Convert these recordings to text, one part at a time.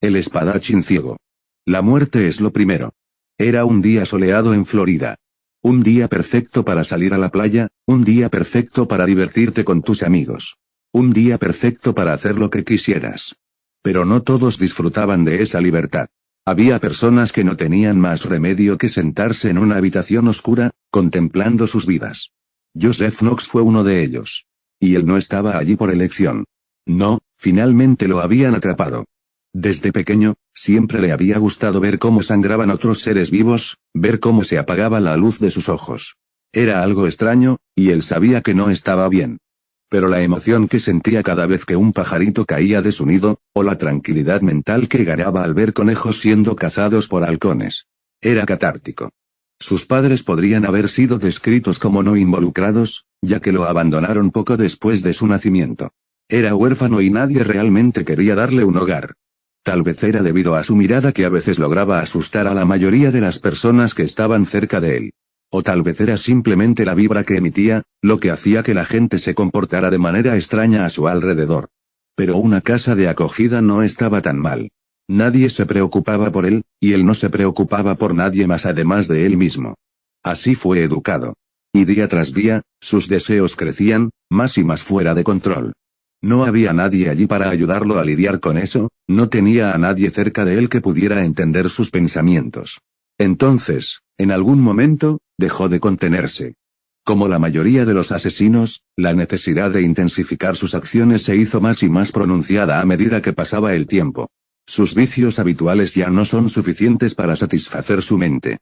El espadachín ciego. La muerte es lo primero. Era un día soleado en Florida. Un día perfecto para salir a la playa, un día perfecto para divertirte con tus amigos. Un día perfecto para hacer lo que quisieras. Pero no todos disfrutaban de esa libertad. Había personas que no tenían más remedio que sentarse en una habitación oscura, contemplando sus vidas. Joseph Knox fue uno de ellos. Y él no estaba allí por elección. No, finalmente lo habían atrapado. Desde pequeño, siempre le había gustado ver cómo sangraban otros seres vivos, ver cómo se apagaba la luz de sus ojos. Era algo extraño, y él sabía que no estaba bien. Pero la emoción que sentía cada vez que un pajarito caía de su nido, o la tranquilidad mental que ganaba al ver conejos siendo cazados por halcones. Era catártico. Sus padres podrían haber sido descritos como no involucrados, ya que lo abandonaron poco después de su nacimiento. Era huérfano y nadie realmente quería darle un hogar. Tal vez era debido a su mirada que a veces lograba asustar a la mayoría de las personas que estaban cerca de él. O tal vez era simplemente la vibra que emitía, lo que hacía que la gente se comportara de manera extraña a su alrededor. Pero una casa de acogida no estaba tan mal. Nadie se preocupaba por él, y él no se preocupaba por nadie más además de él mismo. Así fue educado. Y día tras día, sus deseos crecían, más y más fuera de control. No había nadie allí para ayudarlo a lidiar con eso, no tenía a nadie cerca de él que pudiera entender sus pensamientos. Entonces, en algún momento, dejó de contenerse. Como la mayoría de los asesinos, la necesidad de intensificar sus acciones se hizo más y más pronunciada a medida que pasaba el tiempo. Sus vicios habituales ya no son suficientes para satisfacer su mente.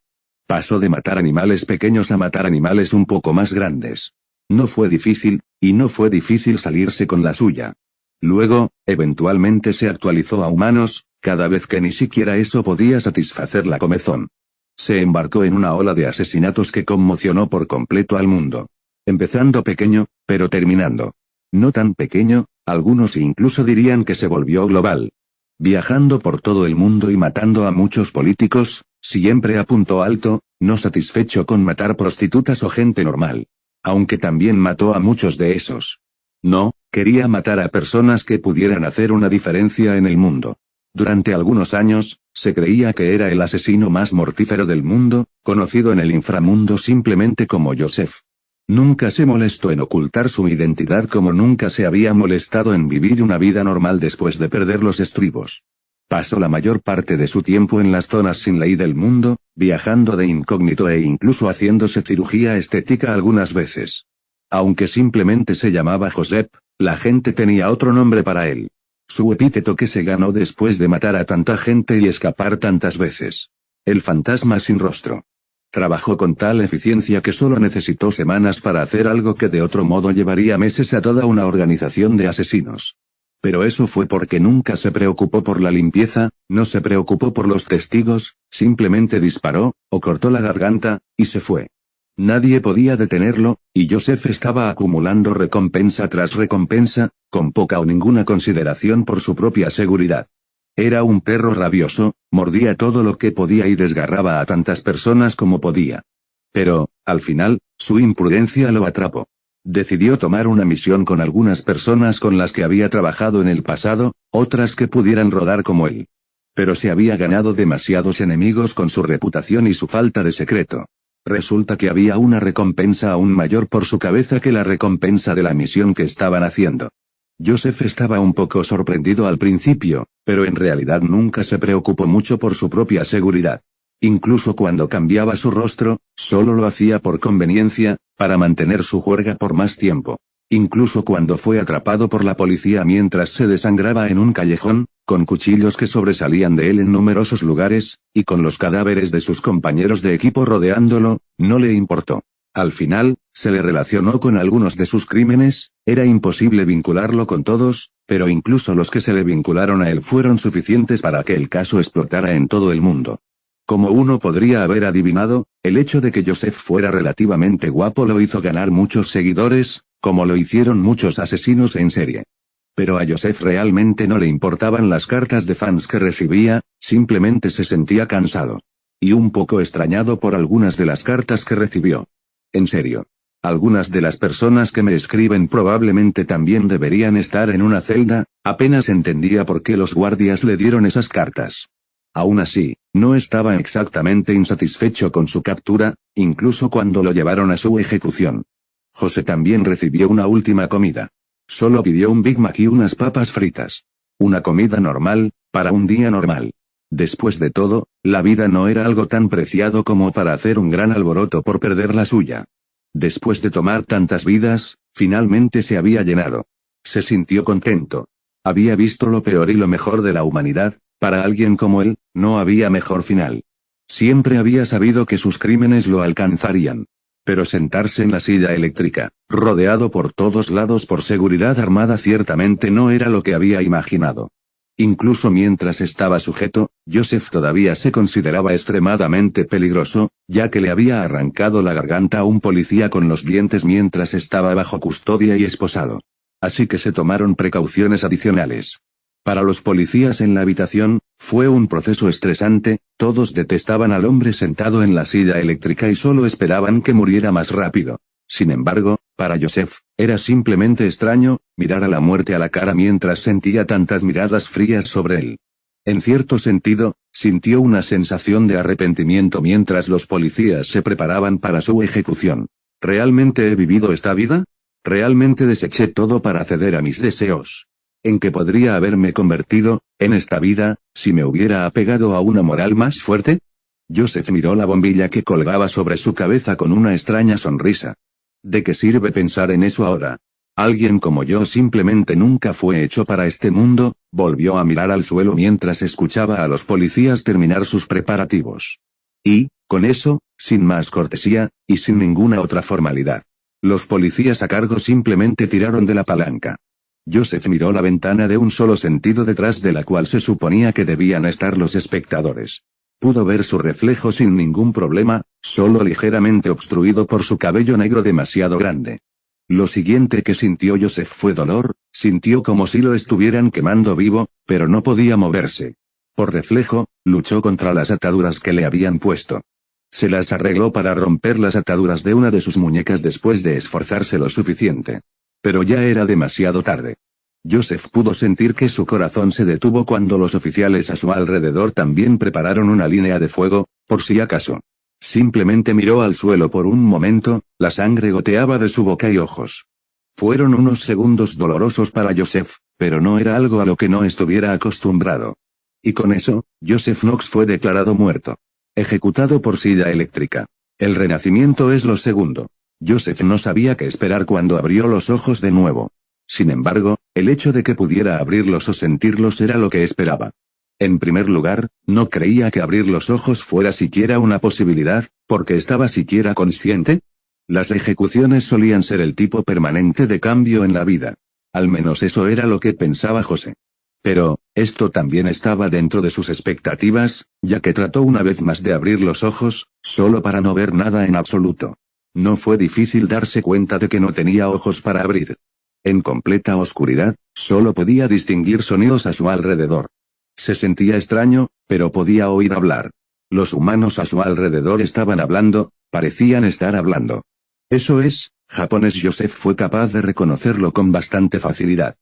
Pasó de matar animales pequeños a matar animales un poco más grandes. No fue difícil, y no fue difícil salirse con la suya. Luego, eventualmente se actualizó a humanos, cada vez que ni siquiera eso podía satisfacer la comezón. Se embarcó en una ola de asesinatos que conmocionó por completo al mundo. Empezando pequeño, pero terminando. No tan pequeño, algunos incluso dirían que se volvió global. Viajando por todo el mundo y matando a muchos políticos, siempre a punto alto, no satisfecho con matar prostitutas o gente normal. Aunque también mató a muchos de esos. No, quería matar a personas que pudieran hacer una diferencia en el mundo. Durante algunos años, se creía que era el asesino más mortífero del mundo, conocido en el inframundo simplemente como Joseph. Nunca se molestó en ocultar su identidad como nunca se había molestado en vivir una vida normal después de perder los estribos. Pasó la mayor parte de su tiempo en las zonas sin ley del mundo, viajando de incógnito e incluso haciéndose cirugía estética algunas veces. Aunque simplemente se llamaba Joseph, la gente tenía otro nombre para él. Su epíteto que se ganó después de matar a tanta gente y escapar tantas veces. El fantasma sin rostro. Trabajó con tal eficiencia que solo necesitó semanas para hacer algo que de otro modo llevaría meses a toda una organización de asesinos. Pero eso fue porque nunca se preocupó por la limpieza, no se preocupó por los testigos, simplemente disparó, o cortó la garganta, y se fue. Nadie podía detenerlo, y Joseph estaba acumulando recompensa tras recompensa, con poca o ninguna consideración por su propia seguridad. Era un perro rabioso, mordía todo lo que podía y desgarraba a tantas personas como podía. Pero, al final, su imprudencia lo atrapó. Decidió tomar una misión con algunas personas con las que había trabajado en el pasado, otras que pudieran rodar como él. Pero se había ganado demasiados enemigos con su reputación y su falta de secreto. Resulta que había una recompensa aún mayor por su cabeza que la recompensa de la misión que estaban haciendo. Joseph estaba un poco sorprendido al principio, pero en realidad nunca se preocupó mucho por su propia seguridad. Incluso cuando cambiaba su rostro, solo lo hacía por conveniencia, para mantener su juerga por más tiempo. Incluso cuando fue atrapado por la policía mientras se desangraba en un callejón, con cuchillos que sobresalían de él en numerosos lugares, y con los cadáveres de sus compañeros de equipo rodeándolo, no le importó. Al final, se le relacionó con algunos de sus crímenes, era imposible vincularlo con todos, pero incluso los que se le vincularon a él fueron suficientes para que el caso explotara en todo el mundo. Como uno podría haber adivinado, el hecho de que Joseph fuera relativamente guapo lo hizo ganar muchos seguidores, como lo hicieron muchos asesinos en serie. Pero a Joseph realmente no le importaban las cartas de fans que recibía, simplemente se sentía cansado. Y un poco extrañado por algunas de las cartas que recibió. En serio. Algunas de las personas que me escriben probablemente también deberían estar en una celda, apenas entendía por qué los guardias le dieron esas cartas. Aún así, no estaba exactamente insatisfecho con su captura, incluso cuando lo llevaron a su ejecución. José también recibió una última comida. Solo pidió un Big Mac y unas papas fritas. Una comida normal, para un día normal. Después de todo, la vida no era algo tan preciado como para hacer un gran alboroto por perder la suya. Después de tomar tantas vidas, finalmente se había llenado. Se sintió contento. Había visto lo peor y lo mejor de la humanidad, para alguien como él, no había mejor final. Siempre había sabido que sus crímenes lo alcanzarían. Pero sentarse en la silla eléctrica, rodeado por todos lados por seguridad armada ciertamente no era lo que había imaginado. Incluso mientras estaba sujeto, Joseph todavía se consideraba extremadamente peligroso, ya que le había arrancado la garganta a un policía con los dientes mientras estaba bajo custodia y esposado. Así que se tomaron precauciones adicionales. Para los policías en la habitación, fue un proceso estresante, todos detestaban al hombre sentado en la silla eléctrica y solo esperaban que muriera más rápido. Sin embargo, para Joseph, era simplemente extraño, mirar a la muerte a la cara mientras sentía tantas miradas frías sobre él. En cierto sentido, sintió una sensación de arrepentimiento mientras los policías se preparaban para su ejecución. ¿Realmente he vivido esta vida? ¿Realmente deseché todo para ceder a mis deseos? ¿En qué podría haberme convertido, en esta vida, si me hubiera apegado a una moral más fuerte? Joseph miró la bombilla que colgaba sobre su cabeza con una extraña sonrisa. ¿De qué sirve pensar en eso ahora? Alguien como yo simplemente nunca fue hecho para este mundo. Volvió a mirar al suelo mientras escuchaba a los policías terminar sus preparativos. Y, con eso, sin más cortesía, y sin ninguna otra formalidad. Los policías a cargo simplemente tiraron de la palanca. Joseph miró la ventana de un solo sentido detrás de la cual se suponía que debían estar los espectadores. Pudo ver su reflejo sin ningún problema, solo ligeramente obstruido por su cabello negro demasiado grande. Lo siguiente que sintió Joseph fue dolor, sintió como si lo estuvieran quemando vivo, pero no podía moverse. Por reflejo, luchó contra las ataduras que le habían puesto. Se las arregló para romper las ataduras de una de sus muñecas después de esforzarse lo suficiente. Pero ya era demasiado tarde. Joseph pudo sentir que su corazón se detuvo cuando los oficiales a su alrededor también prepararon una línea de fuego, por si acaso. Simplemente miró al suelo por un momento, la sangre goteaba de su boca y ojos. Fueron unos segundos dolorosos para Joseph, pero no era algo a lo que no estuviera acostumbrado. Y con eso, Joseph Knox fue declarado muerto. Ejecutado por silla eléctrica. El renacimiento es lo segundo. Joseph no sabía qué esperar cuando abrió los ojos de nuevo. Sin embargo, el hecho de que pudiera abrirlos o sentirlos era lo que esperaba. En primer lugar, no creía que abrir los ojos fuera siquiera una posibilidad, porque estaba siquiera consciente. Las ejecuciones solían ser el tipo permanente de cambio en la vida. Al menos eso era lo que pensaba José. Pero, esto también estaba dentro de sus expectativas, ya que trató una vez más de abrir los ojos, solo para no ver nada en absoluto. No fue difícil darse cuenta de que no tenía ojos para abrir. En completa oscuridad, solo podía distinguir sonidos a su alrededor. Se sentía extraño, pero podía oír hablar. Los humanos a su alrededor estaban hablando, parecían estar hablando. Eso es, japonés. Joseph fue capaz de reconocerlo con bastante facilidad.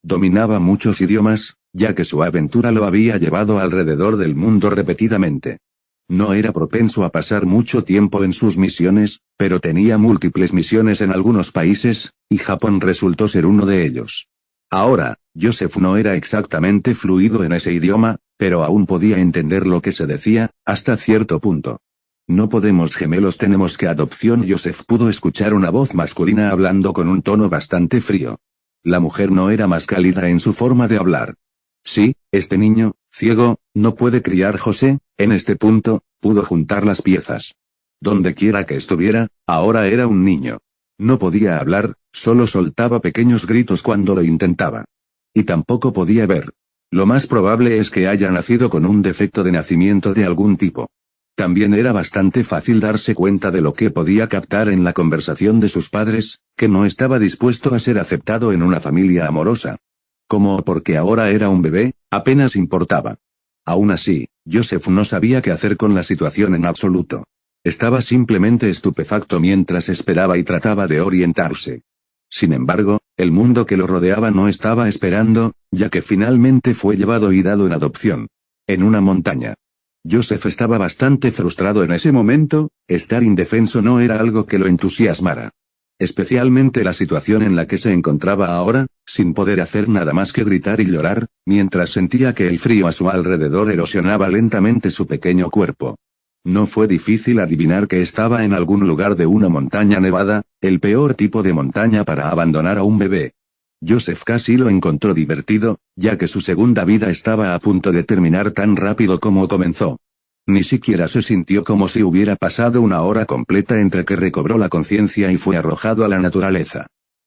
Dominaba muchos idiomas, ya que su aventura lo había llevado alrededor del mundo repetidamente. No era propenso a pasar mucho tiempo en sus misiones, pero tenía múltiples misiones en algunos países, y Japón resultó ser uno de ellos. Ahora, Joseph no era exactamente fluido en ese idioma, pero aún podía entender lo que se decía, hasta cierto punto. No podemos gemelos, tenemos que adopción. Joseph pudo escuchar una voz masculina hablando con un tono bastante frío. La mujer no era más cálida en su forma de hablar. Sí, este niño, ciego, no puede criar. José, en este punto, pudo juntar las piezas. Donde quiera que estuviera, ahora era un niño. No podía hablar, solo soltaba pequeños gritos cuando lo intentaba. Y tampoco podía ver. Lo más probable es que haya nacido con un defecto de nacimiento de algún tipo. También era bastante fácil darse cuenta de lo que podía captar en la conversación de sus padres, que no estaba dispuesto a ser aceptado en una familia amorosa. Como porque ahora era un bebé, apenas importaba. Aún así, Joseph no sabía qué hacer con la situación en absoluto. Estaba simplemente estupefacto mientras esperaba y trataba de orientarse. Sin embargo, el mundo que lo rodeaba no estaba esperando, ya que finalmente fue llevado y dado en adopción. En una montaña. Joseph estaba bastante frustrado en ese momento, estar indefenso no era algo que lo entusiasmara. Especialmente la situación en la que se encontraba ahora, sin poder hacer nada más que gritar y llorar, mientras sentía que el frío a su alrededor erosionaba lentamente su pequeño cuerpo. No fue difícil adivinar que estaba en algún lugar de una montaña nevada, el peor tipo de montaña para abandonar a un bebé. Joseph casi lo encontró divertido, ya que su segunda vida estaba a punto de terminar tan rápido como comenzó. Ni siquiera se sintió como si hubiera pasado una hora completa entre que recobró la conciencia y fue arrojado a la naturaleza.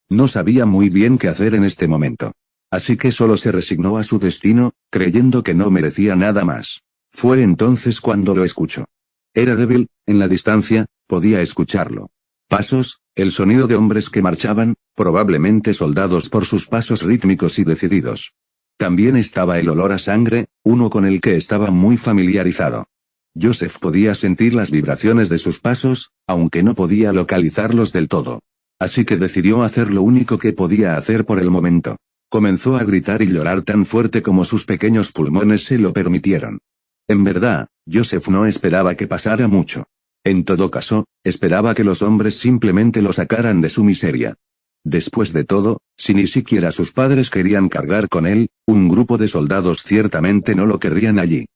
No sabía muy bien qué hacer en este momento. Así que solo se resignó a su destino, creyendo que no merecía nada más. Fue entonces cuando lo escuchó. Era débil, en la distancia, podía escucharlo. Pasos, el sonido de hombres que marchaban, probablemente soldados por sus pasos rítmicos y decididos. También estaba el olor a sangre, uno con el que estaba muy familiarizado. Joseph podía sentir las vibraciones de sus pasos, aunque no podía localizarlos del todo. Así que decidió hacer lo único que podía hacer por el momento. Comenzó a gritar y llorar tan fuerte como sus pequeños pulmones se lo permitieron. En verdad, Joseph no esperaba que pasara mucho. En todo caso, esperaba que los hombres simplemente lo sacaran de su miseria. Después de todo, si ni siquiera sus padres querían cargar con él, un grupo de soldados ciertamente no lo querrían allí.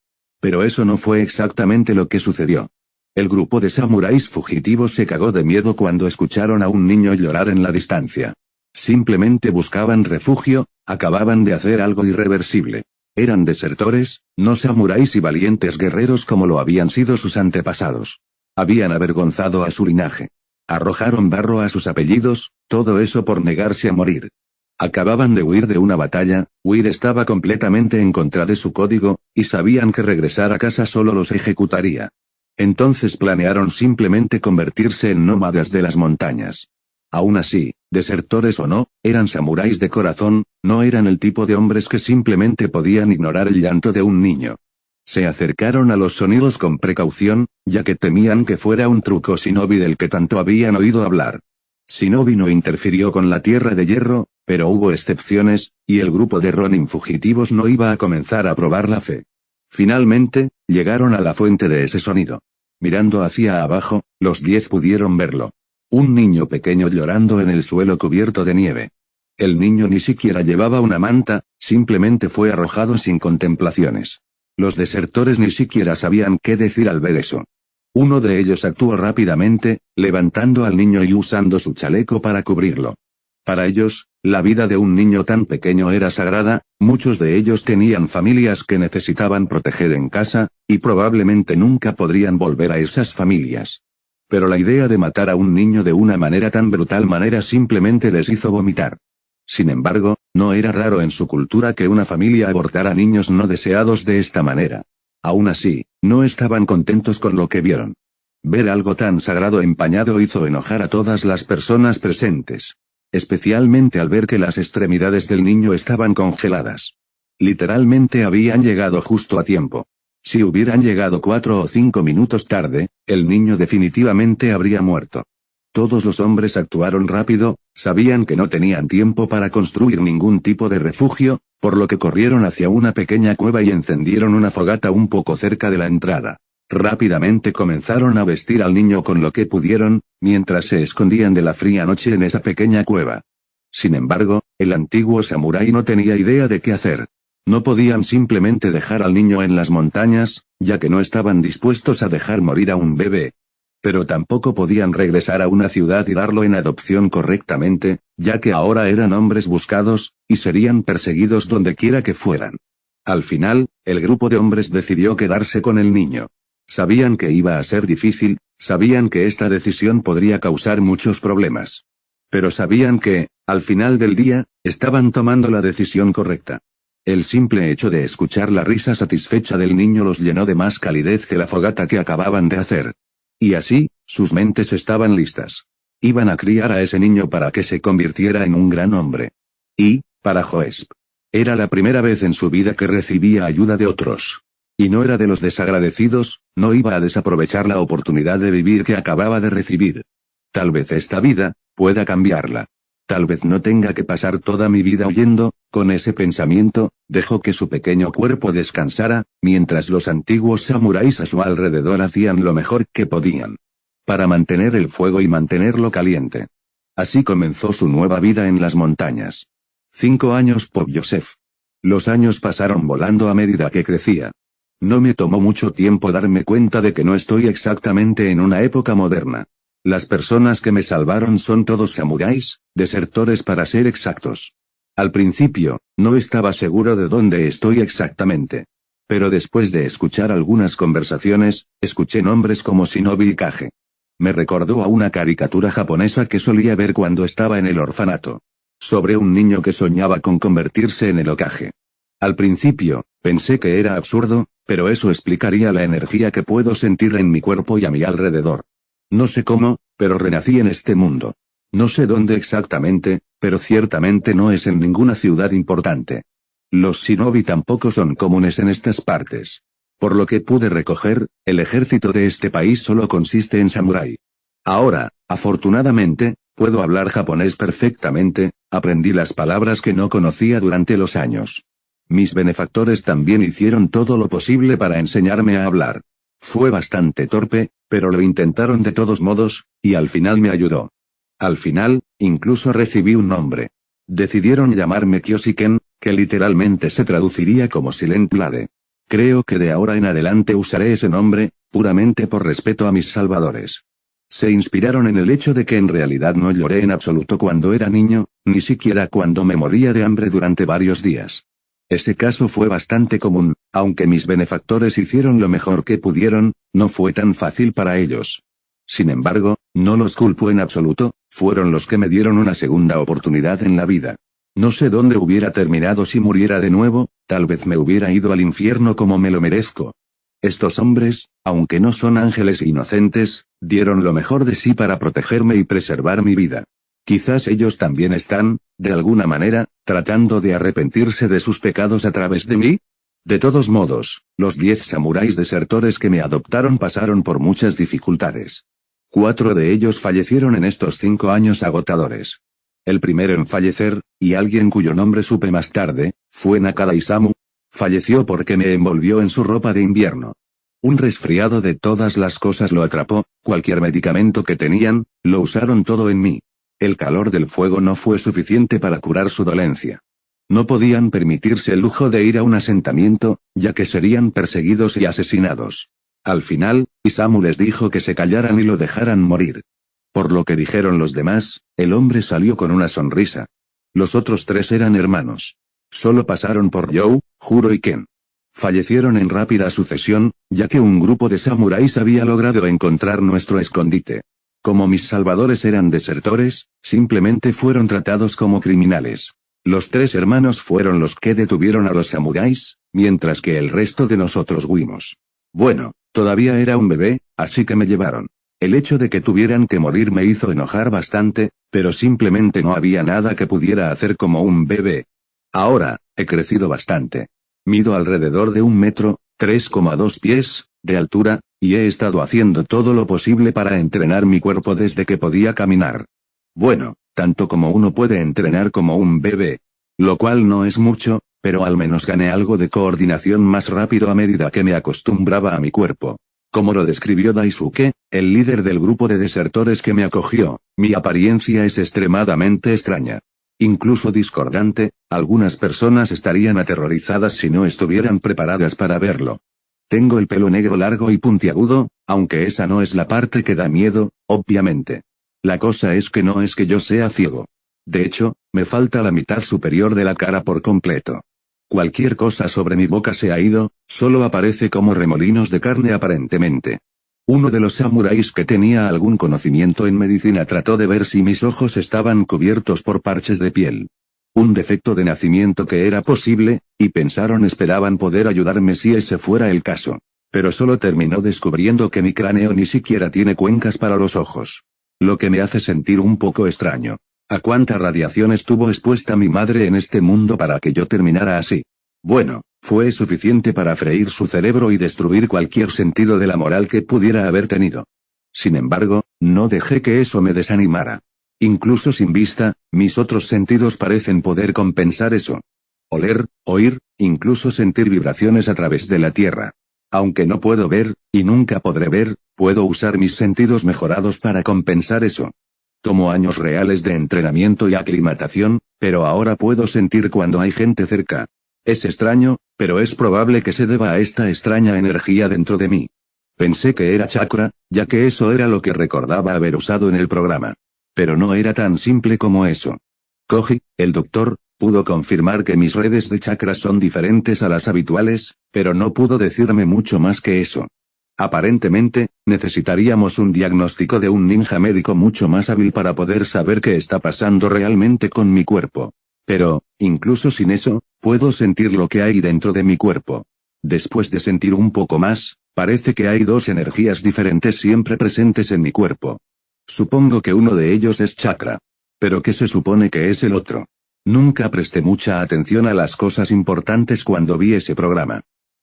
Pero eso no fue exactamente lo que sucedió. El grupo de samuráis fugitivos se cagó de miedo cuando escucharon a un niño llorar en la distancia. Simplemente buscaban refugio, acababan de hacer algo irreversible. Eran desertores, no samuráis y valientes guerreros como lo habían sido sus antepasados. Habían avergonzado a su linaje. Arrojaron barro a sus apellidos, todo eso por negarse a morir. Acababan de huir de una batalla, huir estaba completamente en contra de su código, y sabían que regresar a casa solo los ejecutaría. Entonces planearon simplemente convertirse en nómadas de las montañas. Aún así, desertores o no, eran samuráis de corazón, no eran el tipo de hombres que simplemente podían ignorar el llanto de un niño. Se acercaron a los sonidos con precaución, ya que temían que fuera un truco Shinobi del que tanto habían oído hablar. Shinobi no interfirió con la Tierra de Hierro, pero hubo excepciones, y el grupo de Ronin fugitivos no iba a comenzar a probar la fe. Finalmente, llegaron a la fuente de ese sonido. Mirando hacia abajo, los 10 pudieron verlo. Un niño pequeño llorando en el suelo cubierto de nieve. El niño ni siquiera llevaba una manta, simplemente fue arrojado sin contemplaciones. Los desertores ni siquiera sabían qué decir al ver eso. Uno de ellos actuó rápidamente, levantando al niño y usando su chaleco para cubrirlo. Para ellos, la vida de un niño tan pequeño era sagrada, muchos de ellos tenían familias que necesitaban proteger en casa, y probablemente nunca podrían volver a esas familias. Pero la idea de matar a un niño de una manera tan brutal simplemente les hizo vomitar. Sin embargo, no era raro en su cultura que una familia abortara niños no deseados de esta manera. Aún así, no estaban contentos con lo que vieron. Ver algo tan sagrado empañado hizo enojar a todas las personas presentes. Especialmente al ver que las extremidades del niño estaban congeladas. Literalmente habían llegado justo a tiempo. Si hubieran llegado 4 o 5 minutos tarde, el niño definitivamente habría muerto. Todos los hombres actuaron rápido, sabían que no tenían tiempo para construir ningún tipo de refugio, por lo que corrieron hacia una pequeña cueva y encendieron una fogata un poco cerca de la entrada. Rápidamente comenzaron a vestir al niño con lo que pudieron, mientras se escondían de la fría noche en esa pequeña cueva. Sin embargo, el antiguo samurái no tenía idea de qué hacer. No podían simplemente dejar al niño en las montañas, ya que no estaban dispuestos a dejar morir a un bebé. Pero tampoco podían regresar a una ciudad y darlo en adopción correctamente, ya que ahora eran hombres buscados, y serían perseguidos donde quiera que fueran. Al final, el grupo de hombres decidió quedarse con el niño. Sabían que iba a ser difícil, sabían que esta decisión podría causar muchos problemas. Pero sabían que, al final del día, estaban tomando la decisión correcta. El simple hecho de escuchar la risa satisfecha del niño los llenó de más calidez que la fogata que acababan de hacer. Y así, sus mentes estaban listas. Iban a criar a ese niño para que se convirtiera en un gran hombre. Y, para Joesp, era la primera vez en su vida que recibía ayuda de otros. Y no era de los desagradecidos, no iba a desaprovechar la oportunidad de vivir que acababa de recibir. Tal vez esta vida pueda cambiarla. Tal vez no tenga que pasar toda mi vida huyendo. Con ese pensamiento, dejó que su pequeño cuerpo descansara, mientras los antiguos samuráis a su alrededor hacían lo mejor que podían para mantener el fuego y mantenerlo caliente. Así comenzó su nueva vida en las montañas. 5 años por Joseph. Los años pasaron volando a medida que crecía. No me tomó mucho tiempo darme cuenta de que no estoy exactamente en una época moderna. Las personas que me salvaron son todos samuráis, desertores para ser exactos. Al principio, no estaba seguro de dónde estoy exactamente. Pero después de escuchar algunas conversaciones, escuché nombres como Shinobi y Kage. Me recordó a una caricatura japonesa que solía ver cuando estaba en el orfanato. Sobre un niño que soñaba con convertirse en el Hokage. Al principio, pensé que era absurdo, pero eso explicaría la energía que puedo sentir en mi cuerpo y a mi alrededor. No sé cómo, pero renací en este mundo. No sé dónde exactamente, pero ciertamente no es en ninguna ciudad importante. Los shinobi tampoco son comunes en estas partes. Por lo que pude recoger, el ejército de este país solo consiste en samurái. Ahora, afortunadamente, puedo hablar japonés perfectamente, aprendí las palabras que no conocía durante los años. Mis benefactores también hicieron todo lo posible para enseñarme a hablar. Fue bastante torpe, pero lo intentaron de todos modos, y al final me ayudó. Al final, incluso recibí un nombre. Decidieron llamarme Kyoshiken, que literalmente se traduciría como Silent Blade. Creo que de ahora en adelante usaré ese nombre, puramente por respeto a mis salvadores. Se inspiraron en el hecho de que en realidad no lloré en absoluto cuando era niño, ni siquiera cuando me moría de hambre durante varios días. Ese caso fue bastante común, aunque mis benefactores hicieron lo mejor que pudieron, no fue tan fácil para ellos. Sin embargo, no los culpo en absoluto, fueron los que me dieron una segunda oportunidad en la vida. No sé dónde hubiera terminado si muriera de nuevo, tal vez me hubiera ido al infierno como me lo merezco. Estos hombres, aunque no son ángeles inocentes, dieron lo mejor de sí para protegerme y preservar mi vida. Quizás ellos también están, de alguna manera, tratando de arrepentirse de sus pecados a través de mí. De todos modos, los 10 samuráis desertores que me adoptaron pasaron por muchas dificultades. 4 de ellos fallecieron en estos 5 años agotadores. El primero en fallecer, y alguien cuyo nombre supe más tarde, fue Nakada Isamu. Falleció porque me envolvió en su ropa de invierno. Un resfriado de todas las cosas lo atrapó, cualquier medicamento que tenían, lo usaron todo en mí. El calor del fuego no fue suficiente para curar su dolencia. No podían permitirse el lujo de ir a un asentamiento, ya que serían perseguidos y asesinados. Al final, Isamu les dijo que se callaran y lo dejaran morir. Por lo que dijeron los demás, el hombre salió con una sonrisa. Los otros 3 eran hermanos. Solo pasaron por Joe, Juro y Ken. Fallecieron en rápida sucesión, ya que un grupo de samuráis había logrado encontrar nuestro escondite. Como mis salvadores eran desertores, simplemente fueron tratados como criminales. Los 3 hermanos fueron los que detuvieron a los samuráis, mientras que el resto de nosotros huimos. Bueno, todavía era un bebé, así que me llevaron. El hecho de que tuvieran que morir me hizo enojar bastante, pero simplemente no había nada que pudiera hacer como un bebé. Ahora, he crecido bastante. Mido alrededor de 1 metro, 3,2 pies, de altura, y he estado haciendo todo lo posible para entrenar mi cuerpo desde que podía caminar. Bueno, tanto como uno puede entrenar como un bebé. Lo cual no es mucho, pero al menos gané algo de coordinación más rápido a medida que me acostumbraba a mi cuerpo. Como lo describió Daisuke, el líder del grupo de desertores que me acogió, mi apariencia es extremadamente extraña. Incluso discordante, algunas personas estarían aterrorizadas si no estuvieran preparadas para verlo. Tengo el pelo negro largo y puntiagudo, aunque esa no es la parte que da miedo, obviamente. La cosa es que no es que yo sea ciego. De hecho, me falta la mitad superior de la cara por completo. Cualquier cosa sobre mi boca se ha ido, solo aparece como remolinos de carne aparentemente. Uno de los samuráis que tenía algún conocimiento en medicina trató de ver si mis ojos estaban cubiertos por parches de piel. Un defecto de nacimiento que era posible, y esperaban poder ayudarme si ese fuera el caso. Pero solo terminó descubriendo que mi cráneo ni siquiera tiene cuencas para los ojos. Lo que me hace sentir un poco extraño. ¿A cuánta radiación estuvo expuesta mi madre en este mundo para que yo terminara así? Bueno, Fue suficiente para freír su cerebro y destruir cualquier sentido de la moral que pudiera haber tenido. Sin embargo, no dejé que eso me desanimara. Incluso sin vista, mis otros sentidos parecen poder compensar eso. Oler, oír, incluso sentir vibraciones a través de la tierra. Aunque no puedo ver, y nunca podré ver, puedo usar mis sentidos mejorados para compensar eso. Tomo años reales de entrenamiento y aclimatación, pero ahora puedo sentir cuando hay gente cerca. Es extraño, pero es probable que se deba a esta extraña energía dentro de mí. Pensé que era chakra, ya que eso era lo que recordaba haber usado en el programa. Pero no era tan simple como eso. Koji, el doctor, pudo confirmar que mis redes de chakras son diferentes a las habituales, pero no pudo decirme mucho más que eso. Aparentemente, necesitaríamos un diagnóstico de un ninja médico mucho más hábil para poder saber qué está pasando realmente con mi cuerpo. Pero, incluso sin eso, puedo sentir lo que hay dentro de mi cuerpo. Después de sentir un poco más, parece que hay dos energías diferentes siempre presentes en mi cuerpo. Supongo que uno de ellos es chakra. Pero ¿qué se supone que es el otro? Nunca presté mucha atención a las cosas importantes cuando vi ese programa.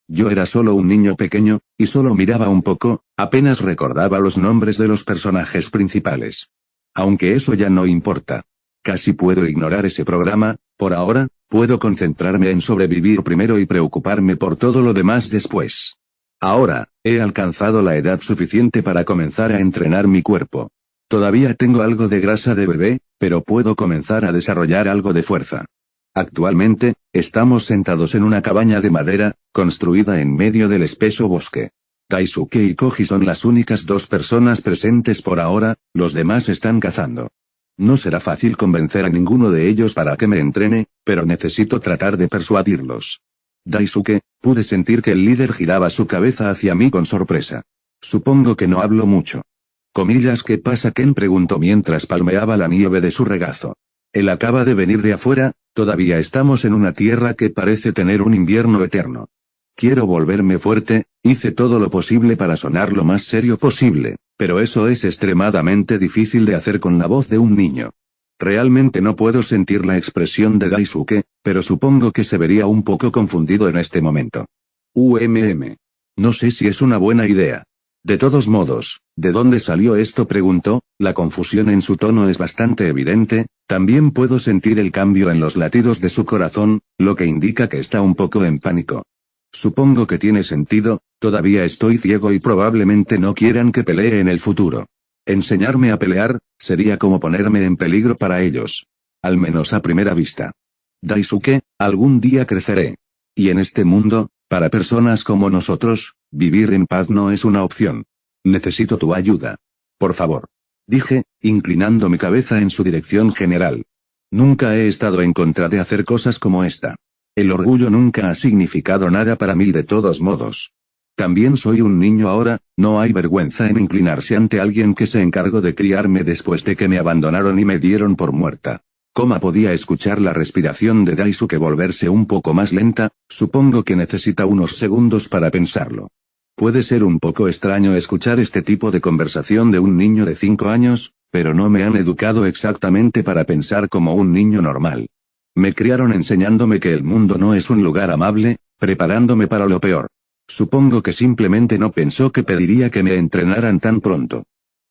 Yo era solo un niño pequeño, y solo miraba un poco, apenas recordaba los nombres de los personajes principales. Aunque eso ya no importa. Casi puedo ignorar ese programa, por ahora, puedo concentrarme en sobrevivir primero y preocuparme por todo lo demás después. Ahora, he alcanzado la edad suficiente para comenzar a entrenar mi cuerpo. Todavía tengo algo de grasa de bebé, pero puedo comenzar a desarrollar algo de fuerza. Actualmente, estamos sentados en una cabaña de madera, construida en medio del espeso bosque. Daisuke y Koji son las únicas dos personas presentes por ahora, los demás están cazando. No será fácil convencer a ninguno de ellos para que me entrene, pero necesito tratar de persuadirlos. Daisuke, pude sentir que el líder giraba su cabeza hacia mí con sorpresa. Supongo que no hablo mucho. Comillas, ¿qué pasa? Ken preguntó mientras palmeaba la nieve de su regazo. Él acaba de venir de afuera, todavía estamos en una tierra que parece tener un invierno eterno. Quiero volverme fuerte, hice todo lo posible para sonar lo más serio posible, pero eso es extremadamente difícil de hacer con la voz de un niño. Realmente no puedo sentir la expresión de Daisuke, pero supongo que se vería un poco confundido en este momento. No sé si es una buena idea. De todos modos, ¿de dónde salió esto?, preguntó. La confusión en su tono es bastante evidente, también puedo sentir el cambio en los latidos de su corazón, lo que indica que está un poco en pánico. Supongo que tiene sentido, todavía estoy ciego y probablemente no quieran que pelee en el futuro. Enseñarme a pelear, sería como ponerme en peligro para ellos. Al menos a primera vista. Daisuke, algún día creceré. Y en este mundo, para personas como nosotros, vivir en paz no es una opción. Necesito tu ayuda. Por favor. Dije, inclinando mi cabeza en su dirección general. Nunca he estado en contra de hacer cosas como esta. El orgullo nunca ha significado nada para mí de todos modos. También soy un niño ahora, no hay vergüenza en inclinarse ante alguien que se encargó de criarme después de que me abandonaron y me dieron por muerta. Koma podía escuchar la respiración de Daisuke volverse un poco más lenta, supongo que necesita unos segundos para pensarlo. Puede ser un poco extraño escuchar este tipo de conversación de un niño de 5 años, pero no me han educado exactamente para pensar como un niño normal. Me criaron enseñándome que el mundo no es un lugar amable, preparándome para lo peor. Supongo que simplemente no pensó que pediría que me entrenaran tan pronto.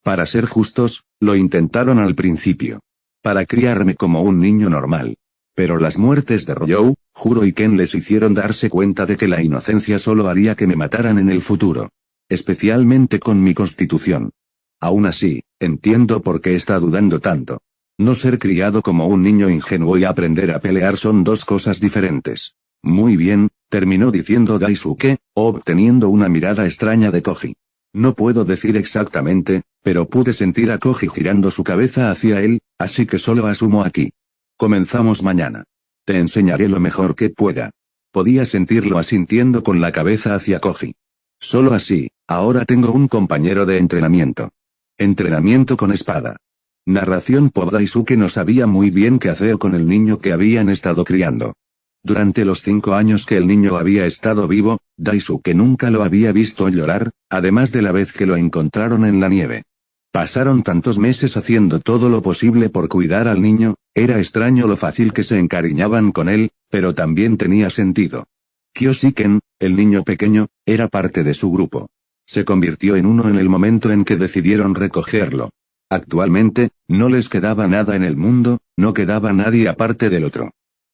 Para ser justos, lo intentaron al principio. Para criarme como un niño normal. Pero las muertes de Ryou, Juro y Ken les hicieron darse cuenta de que la inocencia solo haría que me mataran en el futuro. Especialmente con mi constitución. Aún así, entiendo por qué está dudando tanto. No ser criado como un niño ingenuo y aprender a pelear son dos cosas diferentes. Muy bien, terminó diciendo Daisuke, obteniendo una mirada extraña de Koji. No puedo decir exactamente, pero pude sentir a Koji girando su cabeza hacia él, así que solo asumo aquí. Comenzamos mañana. Te enseñaré lo mejor que pueda. Podía sentirlo asintiendo con la cabeza hacia Koji. Solo así, ahora tengo un compañero de entrenamiento. Entrenamiento con espada. Narración por Daisuke no sabía muy bien qué hacer con el niño que habían estado criando. Durante los 5 años que el niño había estado vivo, Daisuke nunca lo había visto llorar, además de la vez que lo encontraron en la nieve. Pasaron tantos meses haciendo todo lo posible por cuidar al niño, era extraño lo fácil que se encariñaban con él, pero también tenía sentido. Kyoshi Ken, el niño pequeño, era parte de su grupo. Se convirtió en uno en el momento en que decidieron recogerlo. Actualmente, no les quedaba nada en el mundo, no quedaba nadie aparte del otro.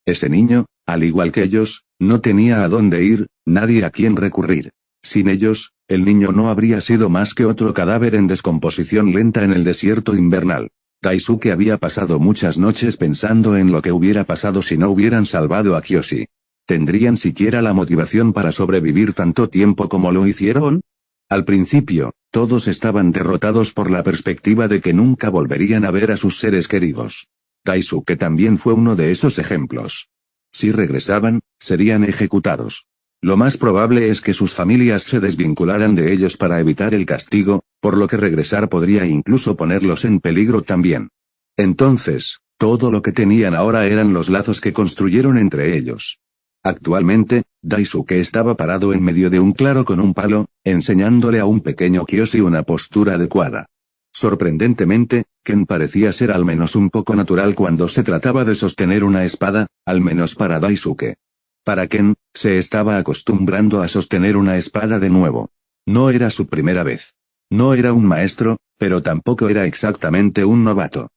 Ese niño, al igual que ellos, no tenía a dónde ir, nadie a quien recurrir. Sin ellos, el niño no habría sido más que otro cadáver en descomposición lenta en el desierto invernal. Daisuke había pasado muchas noches pensando en lo que hubiera pasado si no hubieran salvado a Kyoshi. ¿Tendrían siquiera la motivación para sobrevivir tanto tiempo como lo hicieron? Al principio, todos estaban derrotados por la perspectiva de que nunca volverían a ver a sus seres queridos. Daisuke también fue uno de esos ejemplos. Si regresaban, serían ejecutados. Lo más probable es que sus familias se desvincularan de ellos para evitar el castigo, por lo que regresar podría incluso ponerlos en peligro también. Entonces, todo lo que tenían ahora eran los lazos que construyeron entre ellos. Actualmente, Daisuke estaba parado en medio de un claro con un palo, enseñándole a un pequeño Kyoshi una postura adecuada. Sorprendentemente, Ken parecía ser al menos un poco natural cuando se trataba de sostener una espada, al menos para Daisuke. Para Ken, se estaba acostumbrando a sostener una espada de nuevo. No era su primera vez. No era un maestro, pero tampoco era exactamente un novato.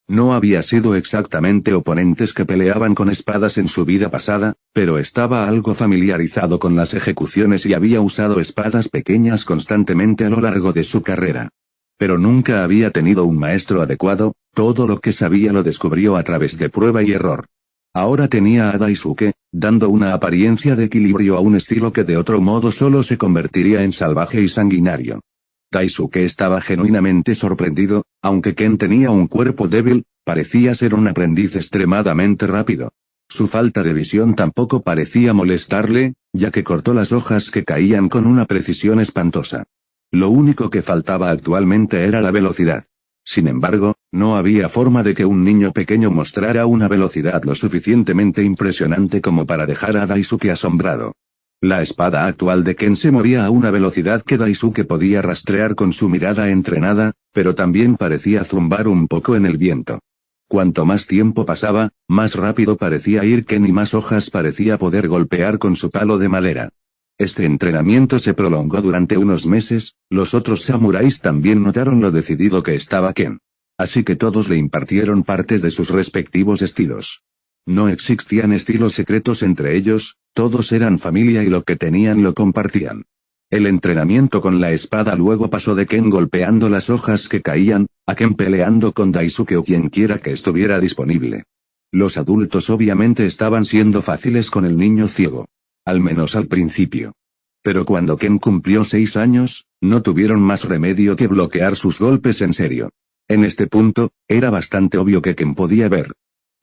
No había sido exactamente oponentes que peleaban con espadas en su vida pasada, pero estaba algo familiarizado con las ejecuciones y había usado espadas pequeñas constantemente a lo largo de su carrera. Pero nunca había tenido un maestro adecuado, todo lo que sabía lo descubrió a través de prueba y error. Ahora tenía a Daisuke, dando una apariencia de equilibrio a un estilo que de otro modo solo se convertiría en salvaje y sanguinario. Daisuke estaba genuinamente sorprendido, aunque Ken tenía un cuerpo débil, parecía ser un aprendiz extremadamente rápido. Su falta de visión tampoco parecía molestarle, ya que cortó las hojas que caían con una precisión espantosa. Lo único que faltaba actualmente era la velocidad. Sin embargo, no había forma de que un niño pequeño mostrara una velocidad lo suficientemente impresionante como para dejar a Daisuke asombrado. La espada actual de Ken se movía a una velocidad que Daisuke podía rastrear con su mirada entrenada, pero también parecía zumbar un poco en el viento. Cuanto más tiempo pasaba, más rápido parecía ir Ken y más hojas parecía poder golpear con su palo de madera. Este entrenamiento se prolongó durante unos meses, los otros samuráis también notaron lo decidido que estaba Ken. Así que todos le impartieron partes de sus respectivos estilos. No existían estilos secretos entre ellos, todos eran familia y lo que tenían lo compartían. El entrenamiento con la espada luego pasó de Ken golpeando las hojas que caían, a Ken peleando con Daisuke o quienquiera que estuviera disponible. Los adultos obviamente estaban siendo fáciles con el niño ciego. Al menos al principio. Pero cuando Ken cumplió 6 años, no tuvieron más remedio que bloquear sus golpes en serio. En este punto, era bastante obvio que Ken podía ver.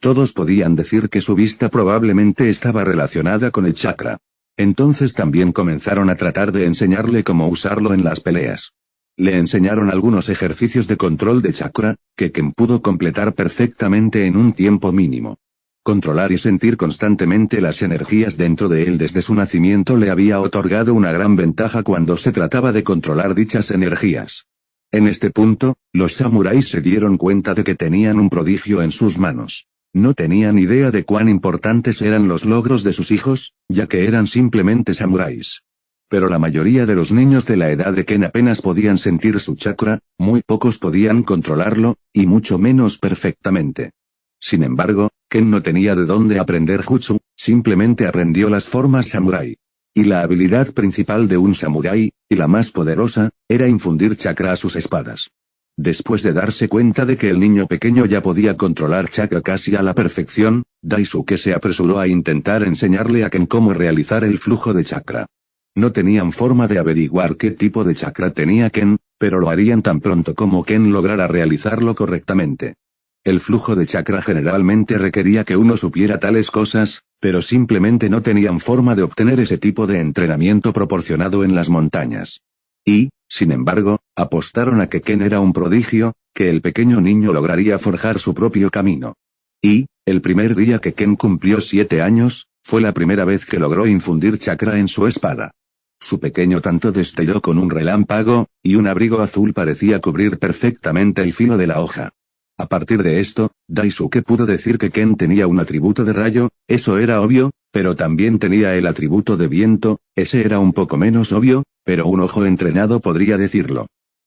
Todos podían decir que su vista probablemente estaba relacionada con el chakra. Entonces también comenzaron a tratar de enseñarle cómo usarlo en las peleas. Le enseñaron algunos ejercicios de control de chakra, que Ken pudo completar perfectamente en un tiempo mínimo. Controlar y sentir constantemente las energías dentro de él desde su nacimiento le había otorgado una gran ventaja cuando se trataba de controlar dichas energías. En este punto, los samuráis se dieron cuenta de que tenían un prodigio en sus manos. No tenían idea de cuán importantes eran los logros de sus hijos, ya que eran simplemente samuráis. Pero la mayoría de los niños de la edad de Ken apenas podían sentir su chakra, muy pocos podían controlarlo, y mucho menos perfectamente. Sin embargo, Ken no tenía de dónde aprender jutsu, simplemente aprendió las formas samurái. Y la habilidad principal de un samurái, y la más poderosa, era infundir chakra a sus espadas. Después de darse cuenta de que el niño pequeño ya podía controlar chakra casi a la perfección, Daisuke se apresuró a intentar enseñarle a Ken cómo realizar el flujo de chakra. No tenían forma de averiguar qué tipo de chakra tenía Ken, pero lo harían tan pronto como Ken lograra realizarlo correctamente. El flujo de chakra generalmente requería que uno supiera tales cosas, pero simplemente no tenían forma de obtener ese tipo de entrenamiento proporcionado en las montañas. Y, sin embargo, apostaron a que Ken era un prodigio, que el pequeño niño lograría forjar su propio camino. Y, el primer día que Ken cumplió 7 años, fue la primera vez que logró infundir chakra en su espada. Su pequeño tanto destelló con un relámpago, y un abrigo azul parecía cubrir perfectamente el filo de la hoja. A partir de esto, Daisuke pudo decir que Ken tenía un atributo de rayo, eso era obvio, Pero también tenía el atributo de viento, ese era un poco menos obvio, pero un ojo entrenado podría decirlo.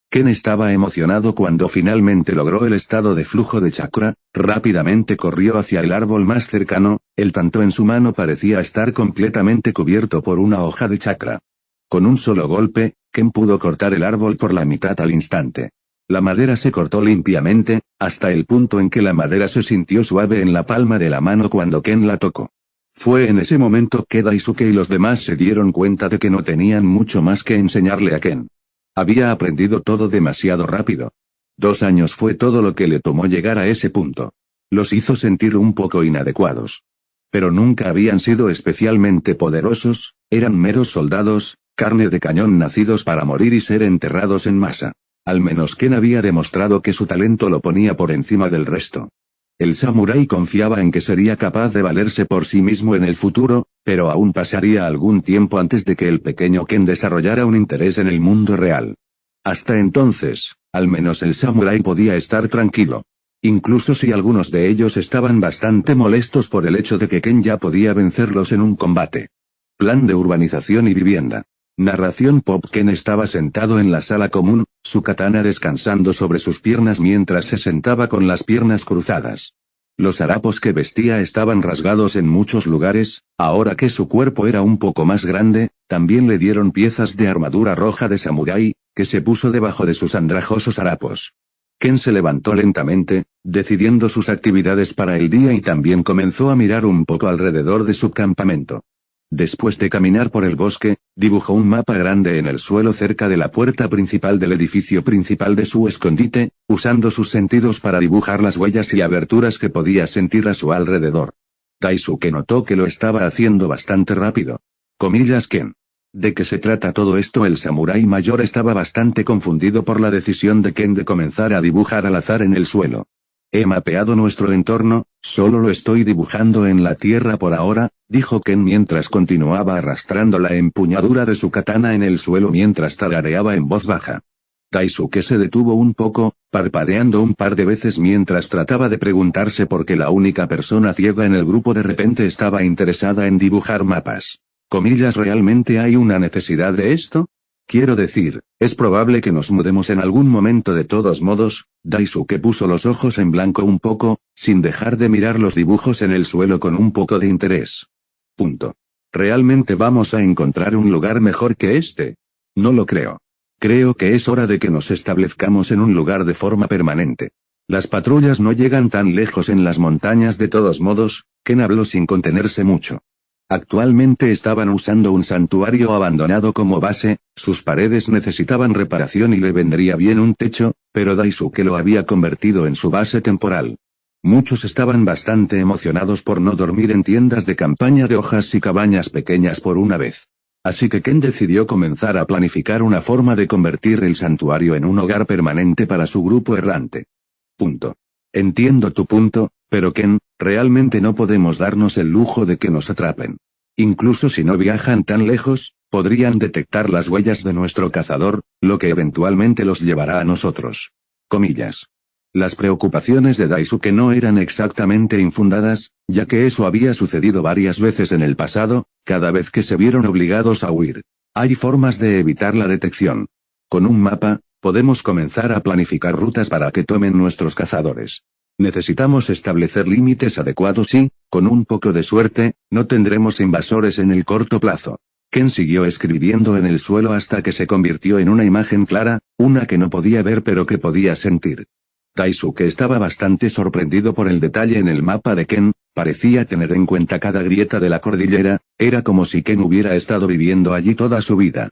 Ken estaba emocionado cuando finalmente logró el estado de flujo de chakra, rápidamente corrió hacia el árbol más cercano, el tanto en su mano parecía estar completamente cubierto por una hoja de chakra. Con un solo golpe, Ken pudo cortar el árbol por la mitad al instante. La madera se cortó limpiamente, hasta el punto en que la madera se sintió suave en la palma de la mano cuando Ken la tocó. Fue en ese momento que Daisuke y los demás se dieron cuenta de que no tenían mucho más que enseñarle a Ken. Había aprendido todo demasiado rápido. 2 años fue todo lo que le tomó llegar a ese punto. Los hizo sentir un poco inadecuados. Pero nunca habían sido especialmente poderosos, eran meros soldados, carne de cañón nacidos para morir y ser enterrados en masa. Al menos Ken había demostrado que su talento lo ponía por encima del resto. El samurái confiaba en que sería capaz de valerse por sí mismo en el futuro, pero aún pasaría algún tiempo antes de que el pequeño Ken desarrollara un interés en el mundo real. Hasta entonces, al menos el samurái podía estar tranquilo. Incluso si algunos de ellos estaban bastante molestos por el hecho de que Ken ya podía vencerlos en un combate. Plan de urbanización y vivienda. Narración pop. Ken estaba sentado en la sala común, su katana descansando sobre sus piernas mientras se sentaba con las piernas cruzadas. Los harapos que vestía estaban rasgados en muchos lugares, ahora que su cuerpo era un poco más grande, también le dieron piezas de armadura roja de samurái, que se puso debajo de sus andrajosos harapos. Ken se levantó lentamente, decidiendo sus actividades para el día y también comenzó a mirar un poco alrededor de su campamento. Después de caminar por el bosque, dibujó un mapa grande en el suelo cerca de la puerta principal del edificio principal de su escondite, usando sus sentidos para dibujar las huellas y aberturas que podía sentir a su alrededor. Daisuke notó que lo estaba haciendo bastante rápido. Comillas Ken. ¿De qué se trata todo esto? El samurái mayor estaba bastante confundido por la decisión de Ken de comenzar a dibujar al azar en el suelo. He mapeado nuestro entorno, solo lo estoy dibujando en la tierra por ahora, dijo Ken mientras continuaba arrastrando la empuñadura de su katana en el suelo mientras tarareaba en voz baja. Daisuke se detuvo un poco, parpadeando un par de veces mientras trataba de preguntarse por qué la única persona ciega en el grupo de repente estaba interesada en dibujar mapas. Comillas, ¿realmente hay una necesidad de esto? Quiero decir, es probable que nos mudemos en algún momento de todos modos. Daisuke puso los ojos en blanco un poco, sin dejar de mirar los dibujos en el suelo con un poco de interés. Punto. ¿Realmente vamos a encontrar un lugar mejor que este? No lo creo. Creo que es hora de que nos establezcamos en un lugar de forma permanente. Las patrullas no llegan tan lejos en las montañas de todos modos. Ken habló sin contenerse mucho. Actualmente estaban usando un santuario abandonado como base, sus paredes necesitaban reparación y le vendría bien un techo, pero Daisuke lo había convertido en su base temporal. Muchos estaban bastante emocionados por no dormir en tiendas de campaña de hojas y cabañas pequeñas por una vez. Así que Ken decidió comenzar a planificar una forma de convertir el santuario en un hogar permanente para su grupo errante. Punto. Entiendo tu punto, pero Ken, realmente no podemos darnos el lujo de que nos atrapen. Incluso si no viajan tan lejos, podrían detectar las huellas de nuestro cazador, lo que eventualmente los llevará a nosotros. Comillas. Las preocupaciones de Daisuke no eran exactamente infundadas, ya que eso había sucedido varias veces en el pasado, cada vez que se vieron obligados a huir. Hay formas de evitar la detección. Con un mapa, podemos comenzar a planificar rutas para que tomen nuestros cazadores. Necesitamos establecer límites adecuados y, con un poco de suerte, no tendremos invasores en el corto plazo. Ken siguió escribiendo en el suelo hasta que se convirtió en una imagen clara, una que no podía ver pero que podía sentir. Daisuke estaba bastante sorprendido por el detalle en el mapa de Ken, parecía tener en cuenta cada grieta de la cordillera, era como si Ken hubiera estado viviendo allí toda su vida.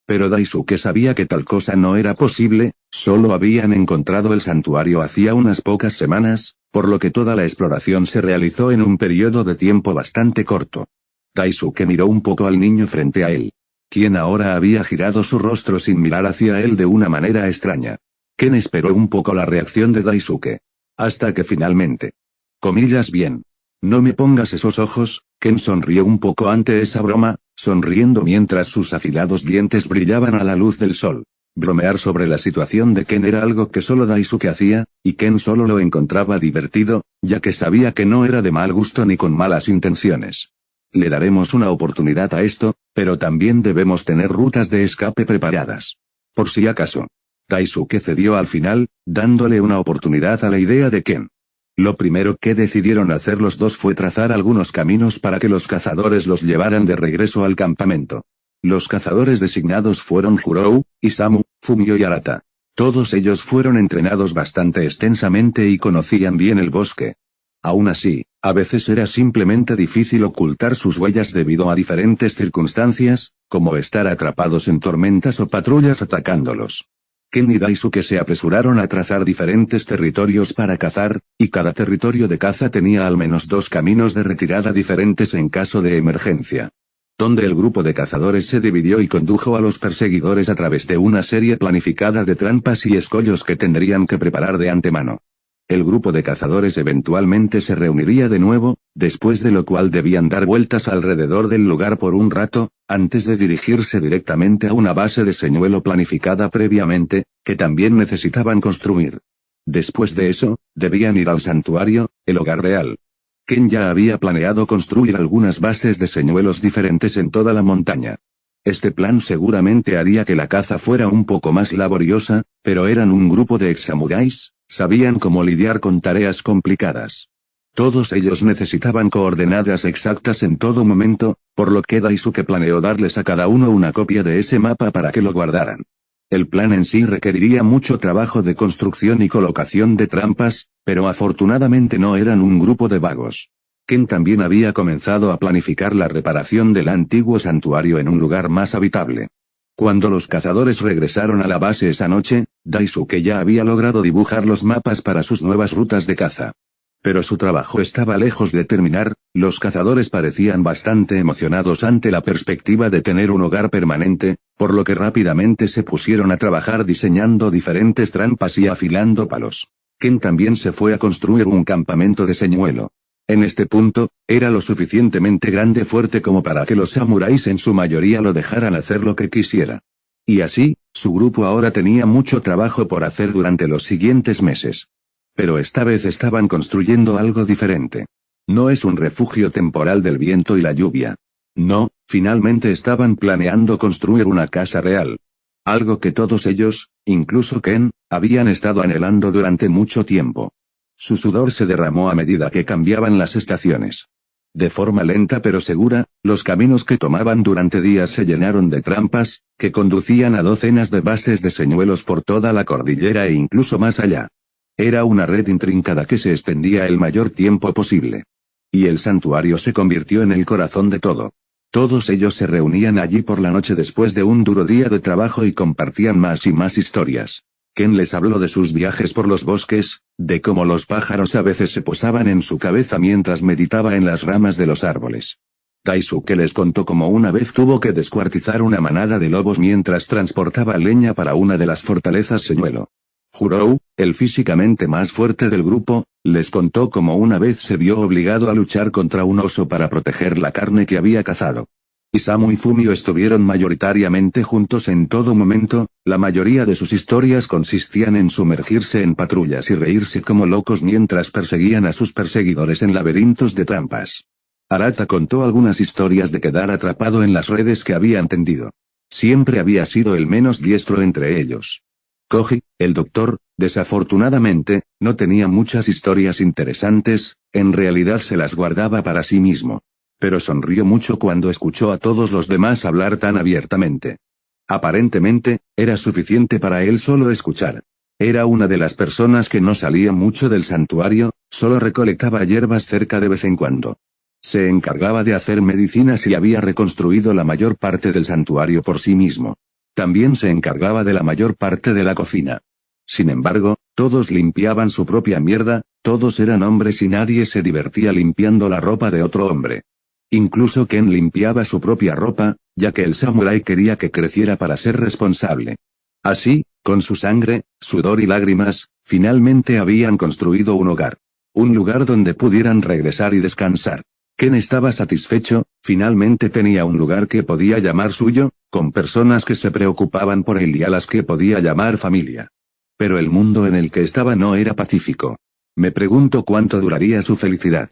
Pero Daisuke sabía que tal cosa no era posible, solo habían encontrado el santuario hacía unas pocas semanas, por lo que toda la exploración se realizó en un periodo de tiempo bastante corto. Daisuke miró un poco al niño frente a él, quien ahora había girado su rostro sin mirar hacia él de una manera extraña. Ken esperó un poco la reacción de Daisuke. Hasta que finalmente. Comillas bien. No me pongas esos ojos. Ken sonrió un poco ante esa broma, sonriendo mientras sus afilados dientes brillaban a la luz del sol. Bromear sobre la situación de Ken era algo que solo Daisuke hacía, y Ken solo lo encontraba divertido, ya que sabía que no era de mal gusto ni con malas intenciones. Le daremos una oportunidad a esto, pero también debemos tener rutas de escape preparadas. Por si acaso. Daisuke cedió al final, dándole una oportunidad a la idea de Ken. Lo primero que decidieron hacer los dos fue trazar algunos caminos para que los cazadores los llevaran de regreso al campamento. Los cazadores designados fueron Jurou, Isamu, Fumio y Arata. Todos ellos fueron entrenados bastante extensamente y conocían bien el bosque. Aún así, a veces era simplemente difícil ocultar sus huellas debido a diferentes circunstancias, como estar atrapados en tormentas o patrullas atacándolos. Ken y Daisuke se apresuraron a trazar diferentes territorios para cazar, y cada territorio de caza tenía al menos 2 caminos de retirada diferentes en caso de emergencia. Donde el grupo de cazadores se dividió y condujo a los perseguidores a través de una serie planificada de trampas y escollos que tendrían que preparar de antemano. El grupo de cazadores eventualmente se reuniría de nuevo, después de lo cual debían dar vueltas alrededor del lugar por un rato, antes de dirigirse directamente a una base de señuelo planificada previamente, que también necesitaban construir. Después de eso, debían ir al santuario, el hogar real. Ken ya había planeado construir algunas bases de señuelos diferentes en toda la montaña. Este plan seguramente haría que la caza fuera un poco más laboriosa, pero eran un grupo de ex-samuráis, sabían cómo lidiar con tareas complicadas. Todos ellos necesitaban coordenadas exactas en todo momento, por lo que Daisuke planeó darles a cada uno una copia de ese mapa para que lo guardaran. El plan en sí requeriría mucho trabajo de construcción y colocación de trampas, pero afortunadamente no eran un grupo de vagos. Ken también había comenzado a planificar la reparación del antiguo santuario en un lugar más habitable. Cuando los cazadores regresaron a la base esa noche, Daisuke ya había logrado dibujar los mapas para sus nuevas rutas de caza. Pero su trabajo estaba lejos de terminar, los cazadores parecían bastante emocionados ante la perspectiva de tener un hogar permanente, por lo que rápidamente se pusieron a trabajar diseñando diferentes trampas y afilando palos. Ken también se fue a construir un campamento de señuelo. En este punto, era lo suficientemente grande fuerte como para que los samuráis en su mayoría lo dejaran hacer lo que quisiera. Y así, su grupo ahora tenía mucho trabajo por hacer durante los siguientes meses. Pero esta vez estaban construyendo algo diferente. No es un refugio temporal del viento y la lluvia. No, finalmente estaban planeando construir una casa real. Algo que todos ellos, incluso Ken, habían estado anhelando durante mucho tiempo. Su sudor se derramó a medida que cambiaban las estaciones. De forma lenta pero segura, los caminos que tomaban durante días se llenaron de trampas, que conducían a docenas de bases de señuelos por toda la cordillera e incluso más allá. Era una red intrincada que se extendía el mayor tiempo posible. Y el santuario se convirtió en el corazón de todo. Todos ellos se reunían allí por la noche después de un duro día de trabajo y compartían más y más historias. Ken les habló de sus viajes por los bosques, de cómo los pájaros a veces se posaban en su cabeza mientras meditaba en las ramas de los árboles. Daisuke les contó cómo una vez tuvo que descuartizar una manada de lobos mientras transportaba leña para una de las fortalezas señuelo. Jurou, el físicamente más fuerte del grupo, les contó cómo una vez se vio obligado a luchar contra un oso para proteger la carne que había cazado. Isamu y Fumio estuvieron mayoritariamente juntos en todo momento, la mayoría de sus historias consistían en sumergirse en patrullas y reírse como locos mientras perseguían a sus perseguidores en laberintos de trampas. Arata contó algunas historias de quedar atrapado en las redes que habían tendido. Siempre había sido el menos diestro entre ellos. Koji, el doctor, desafortunadamente, no tenía muchas historias interesantes, en realidad se las guardaba para sí mismo. Pero sonrió mucho cuando escuchó a todos los demás hablar tan abiertamente. Aparentemente, era suficiente para él solo escuchar. Era una de las personas que no salía mucho del santuario, solo recolectaba hierbas cerca de vez en cuando. Se encargaba de hacer medicinas y había reconstruido la mayor parte del santuario por sí mismo. También se encargaba de la mayor parte de la cocina. Sin embargo, todos limpiaban su propia mierda, todos eran hombres y nadie se divertía limpiando la ropa de otro hombre. Incluso Ken limpiaba su propia ropa, ya que el samurái quería que creciera para ser responsable. Así, con su sangre, sudor y lágrimas, finalmente habían construido un hogar. Un lugar donde pudieran regresar y descansar. Ken estaba satisfecho, finalmente tenía un lugar que podía llamar suyo, con personas que se preocupaban por él y a las que podía llamar familia. Pero el mundo en el que estaba no era pacífico. Me pregunto cuánto duraría su felicidad.